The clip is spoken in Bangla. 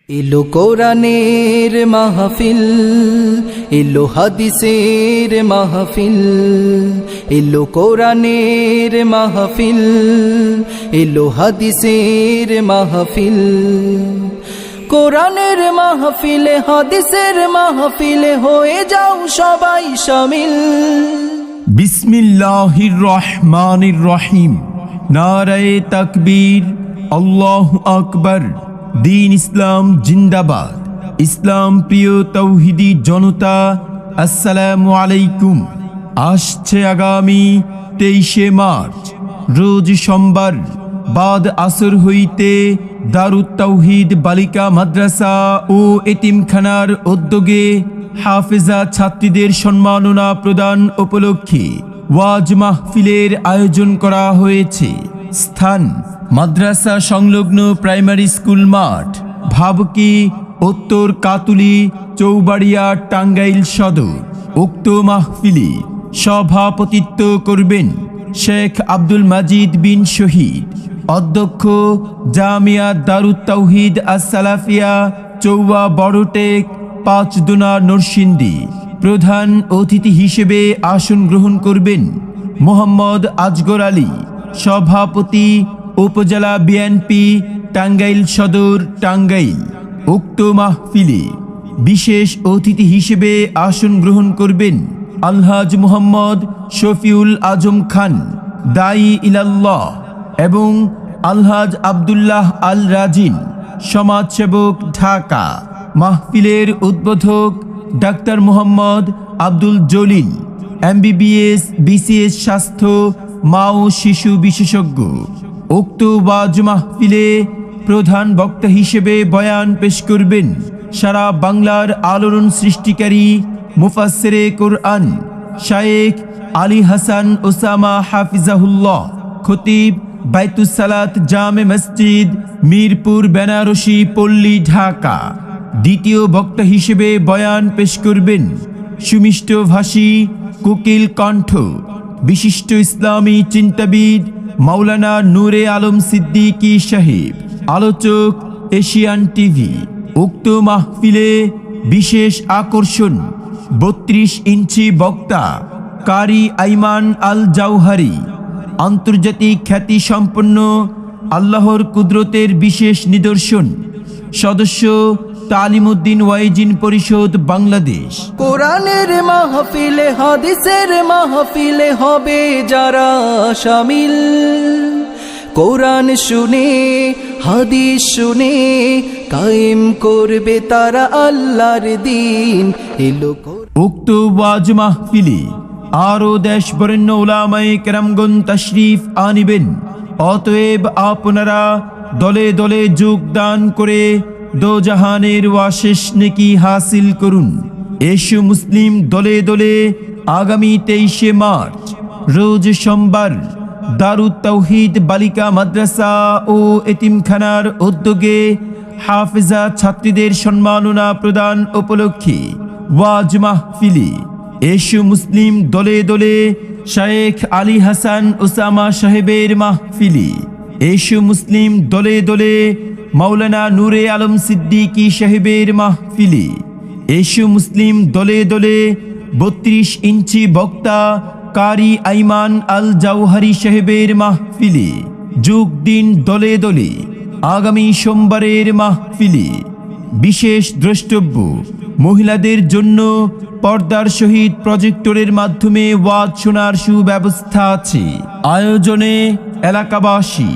এলো কোরআনের মাহফিল, এলো হাদিসের মাহফিল, এলো কোরআনের মাহফিল, এলো হাদিসের মাহফিল। কোরআনের মাহফিলে হাদিসের মাহফিলে হয়ে যাও সবাই শামিল। বিসমিল্লাহির রহমানির রহিম। নারায়ে তাকবীর, আল্লাহু আকবার। দিন ইসলাম জিন্দাবাদ। ইসলাম প্রিয় তৌহিদি জনতা, আসসালামু আলাইকুম। আসছে আগামী 23শে মার্চ রোজ সোমবার বাদ আসর হইতে দারুত তাওহীদ বালিকা মাদ্রাসা ও এতিমখানার উদ্যোগে হাফেজা ছাত্রীদের সম্মাননা প্রদান উপলক্ষে ওয়াজ মাহফিলের আয়োজন করা হয়েছে। স্থান মাদ্রাসা সংলগ্ন প্রাইমারি স্কুল মাঠ, ভাবকি, উত্তর কাতুলি, চৌবাড়িয়া, টাঙ্গাইল সদর। উক্ত মাহফিলে সভাপতিত্ব করবেন শেখ আব্দুল মাজিদ বিন শহীদ, অধ্যক্ষ জামিয়া দারুত তাওহীদ আস-সালাফিয়া, চৌবা বড়টেক, পাঁচদোনা, নরসিংদী। প্রধান অতিথি হিসেবে আসন গ্রহণ করবেন মোহাম্মদ আজগর আলী, সভাপতি, উপজেলা বিএনপি, টাঙ্গাইল সদর, টাঙ্গাইল। উক্ত মাহফিলে বিশেষ অতিথি হিসেবে আসন গ্রহণ করবেন আলহাজ মোহাম্মদ শফিউল আজম খান, দায়ী ইলাল্লাহ, এবং আলহাজ আব্দুল্লাহ আল রাজিন, সমাজসেবক, ঢাকা। মাহফিলের উদ্বোধক doctor Mohammad Abdul Jalil, MBBS, BCS স্বাস্থ্য, মা ও শিশু বিশেষজ্ঞ। উক্ত ওয়াজ মাহফিলে প্রধান বক্তা হিসেবে বয়ান পেশ করবেন সারা বাংলার আলোড়ন সৃষ্টিকারী মুফাসসিরে কোরআন শায়েখ আলী হাসান ওসামা হাফিজাহুল্লাহ, খতিব, বাইতুস সালাত জামে মসজিদ, মিরপুর, বেনারসি, পল্লী, ঢাকা। দ্বিতীয় বক্তা হিসেবে বয়ান পেশ করবেন সুমিষ্ট ভাষী, কোকিল কণ্ঠ, বিশিষ্ট ইসলামী চিন্তাবিদ মাওলানা নূরে আলম সিদ্দিকী সাহেব, আলোচক, এশিয়ান টিভি। উক্ত মাহফিলে বিশেষ আকর্ষণ 32 ইঞ্চি বক্তা কারি আইমান আল জাওহারি, আন্তর্জাতিক খ্যাতি সম্পন্ন আল্লাহর কুদরতের বিশেষ নিদর্শন, সদস্য তালিমউদ্দিন ওয়াইজিন পরিষদ, বাংলাদেশ। কোরআনের মাহফিলে হাদিসের মাহফিলে হবে যারা শামিল, কোরআন শুনে হাদিস শুনে কায়েম করবে তারা আল্লাহর দ্বীন। এলো উক্ত ওয়াজ মাহফিলে আরো দেশ বরেণ্য উলামায়ে কেরামগণ তাশরীফ আনিবেন। অতএব আপনারা দলে দলে যোগদান করে দোজাহানের ওয়াশেষ নেকি হাসিল করুন। এসো মুসলিম দলে দলে আগামী 23শে মার্চ রোজ সোমবার দারুত তাওহীদ বালিকা মাদ্রাসা ও এতিমখানার উদ্যোগে হাফেজা ছাত্রীদের সম্মাননা প্রদান উপলক্ষে ওয়াজ মাহফিলে এসো মুসলিম দলে দলে শায়েখ আলী হাসান ওসামা সাহেবের মাহফিলে এসো মুসলিম দলে দলে মাওলানা নূরে আলম সিদ্দিকী সাহেবের মাহফিলে এসো মুসলিম দলে দলে 32 ইঞ্চি বক্তা কারি আইমান আল জাওহারি সাহেবের মাহফিলে যোগ দিন দলে দলে আগামী সোমবারের মাহফিলে। বিশেষ দ্রষ্টব্য, মহিলাদের জন্য পর্দার সহিত প্রজেক্টরের মাধ্যমে ওয়াজ শোনার সুব্যবস্থা আছে। আয়োজনে এলাকাবাসী।